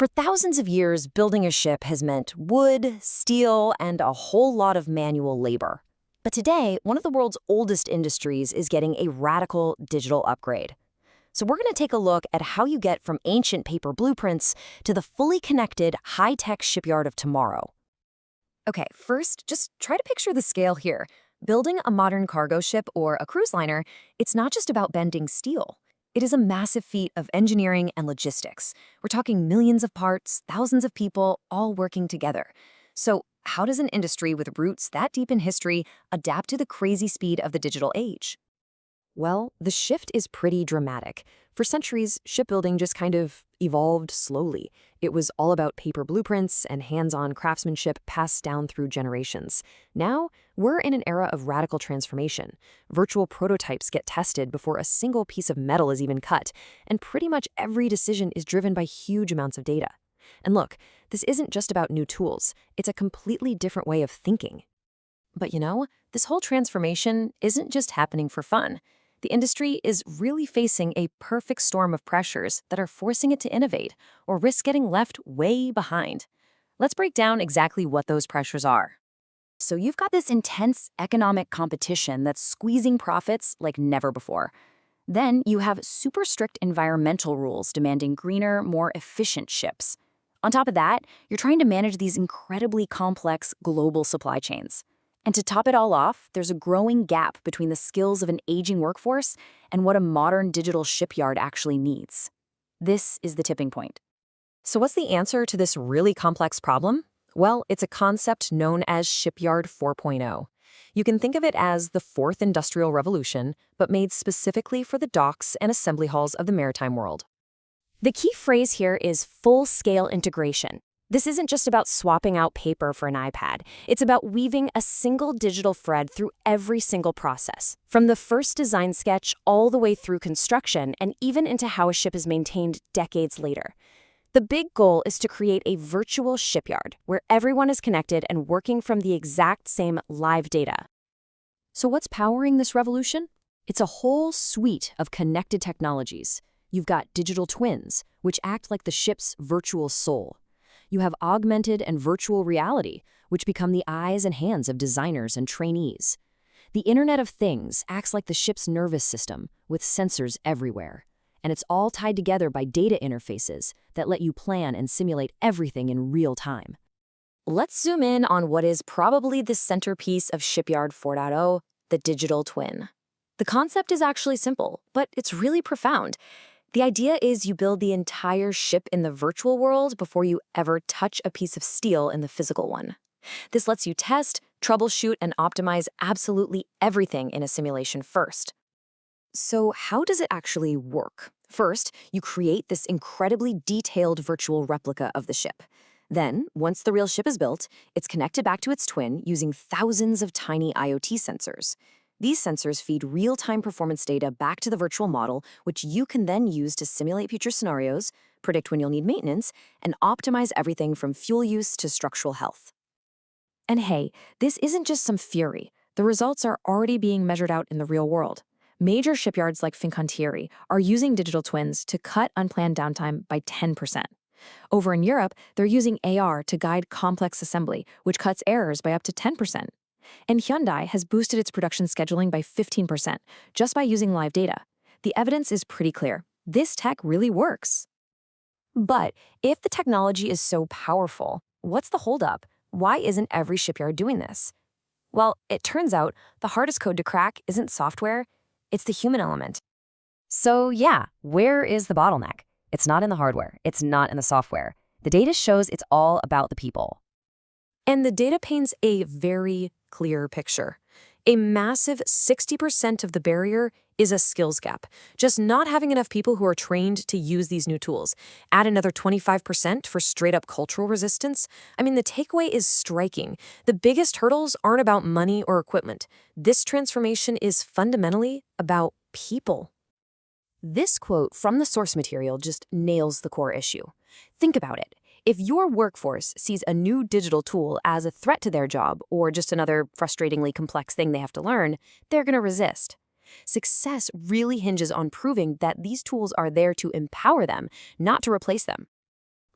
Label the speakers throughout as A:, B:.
A: For thousands of years, building a ship has meant wood, steel, and a whole lot of manual labor. But today, one of the world's oldest industries is getting a radical digital upgrade. So we're going to take a look at how you get from ancient paper blueprints to the fully connected, high-tech shipyard of tomorrow. Okay, first, just try to picture the scale here. Building a modern cargo ship or a cruise liner, it's not just about bending steel. It is a massive feat of engineering and logistics. We're talking millions of parts, thousands of people, all working together. So how does an industry with roots that deep in history adapt to the crazy speed of the digital age? Well, the shift is pretty dramatic. For centuries, shipbuilding just kind of evolved slowly. It was all about paper blueprints and hands-on craftsmanship passed down through generations. Now, we're in an era of radical transformation. Virtual prototypes get tested before a single piece of metal is even cut, and pretty much every decision is driven by huge amounts of data. And look, this isn't just about new tools. It's a completely different way of thinking. But this whole transformation isn't just happening for fun. The industry is really facing a perfect storm of pressures that are forcing it to innovate or risk getting left way behind. Let's break down exactly what those pressures are. So you've got this intense economic competition that's squeezing profits like never before. Then you have super strict environmental rules demanding greener, more efficient ships. On top of that, you're trying to manage these incredibly complex global supply chains. And to top it all off, there's a growing gap between the skills of an aging workforce and what a modern digital shipyard actually needs. This is the tipping point. So what's the answer to this really complex problem? Well, it's a concept known as Shipyard 4.0. You can think of it as the fourth industrial revolution, but made specifically for the docks and assembly halls of the maritime world. The key phrase here is full-scale integration. This isn't just about swapping out paper for an iPad. It's about weaving a single digital thread through every single process, from the first design sketch all the way through construction and even into how a ship is maintained decades later. The big goal is to create a virtual shipyard where everyone is connected and working from the exact same live data. So what's powering this revolution? It's a whole suite of connected technologies. You've got digital twins, which act like the ship's virtual soul. You have augmented and virtual reality, which become the eyes and hands of designers and trainees. The Internet of Things acts like the ship's nervous system, with sensors everywhere. And it's all tied together by data interfaces that let you plan and simulate everything in real time. Let's zoom in on what is probably the centerpiece of Shipyard 4.0, the digital twin. The concept is actually simple, but it's really profound. The idea is you build the entire ship in the virtual world before you ever touch a piece of steel in the physical one. This lets you test, troubleshoot, and optimize absolutely everything in a simulation first. So how does it actually work? First, you create this incredibly detailed virtual replica of the ship. Then, once the real ship is built, it's connected back to its twin using thousands of tiny IoT sensors. These sensors feed real-time performance data back to the virtual model, which you can then use to simulate future scenarios, predict when you'll need maintenance, and optimize everything from fuel use to structural health. And hey, this isn't just some theory. The results are already being measured out in the real world. Major shipyards like Fincantieri are using digital twins to cut unplanned downtime by 10%. Over in Europe, they're using AR to guide complex assembly, which cuts errors by up to 10%. And Hyundai has boosted its production scheduling by 15% just by using live data. The evidence is pretty clear. This tech really works. But if the technology is so powerful, what's the holdup? Why isn't every shipyard doing this? Well, it turns out the hardest code to crack isn't software, it's the human element. So yeah, where is the bottleneck? It's not in the hardware. It's not in the software. The data shows it's all about the people. And the data paints a very clear picture. A massive 60% of the barrier is a skills gap. Just not having enough people who are trained to use these new tools. Add another 25% for straight-up cultural resistance. I mean, the takeaway is striking. The biggest hurdles aren't about money or equipment. This transformation is fundamentally about people. This quote from the source material just nails the core issue. Think about it. If your workforce sees a new digital tool as a threat to their job or just another frustratingly complex thing they have to learn, they're going to resist. Success really hinges on proving that these tools are there to empower them, not to replace them.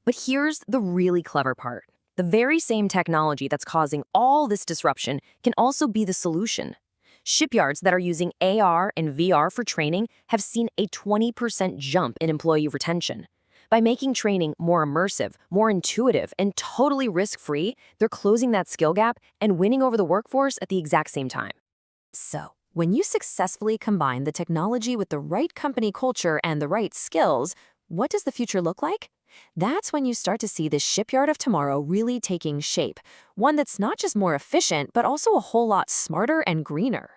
A: But here's the really clever part. The very same technology that's causing all this disruption can also be the solution. Shipyards that are using AR and VR for training have seen a 20% jump in employee retention. By making training more immersive, more intuitive, and totally risk-free, they're closing that skill gap and winning over the workforce at the exact same time. So, when you successfully combine the technology with the right company culture and the right skills, what does the future look like? That's when you start to see the shipyard of tomorrow really taking shape, one that's not just more efficient, but also a whole lot smarter and greener.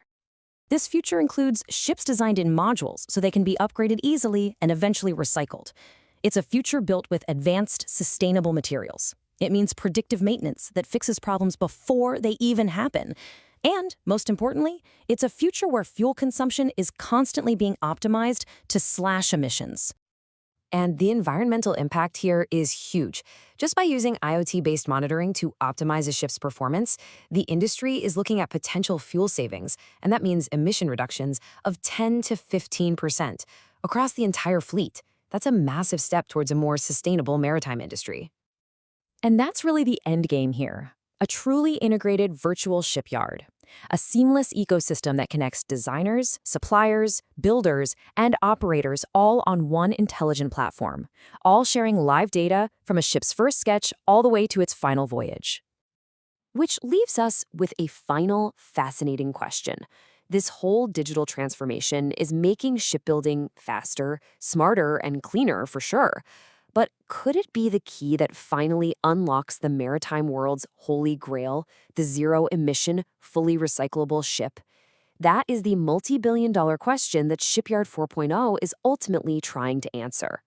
A: This future includes ships designed in modules so they can be upgraded easily and eventually recycled. It's a future built with advanced, sustainable materials. It means predictive maintenance that fixes problems before they even happen. And, most importantly, it's a future where fuel consumption is constantly being optimized to slash emissions. And the environmental impact here is huge. Just by using IoT-based monitoring to optimize a ship's performance, the industry is looking at potential fuel savings, and that means emission reductions of 10 to 15% across the entire fleet. That's a massive step towards a more sustainable maritime industry. And that's really the end game here. A truly integrated virtual shipyard. A seamless ecosystem that connects designers, suppliers, builders, and operators all on one intelligent platform, all sharing live data from a ship's first sketch all the way to its final voyage. Which leaves us with a final fascinating question. This whole digital transformation is making shipbuilding faster, smarter, and cleaner for sure. But could it be the key that finally unlocks the maritime world's holy grail, the zero-emission, fully recyclable ship? That is the multi-billion-dollar question that Shipyard 4.0 is ultimately trying to answer.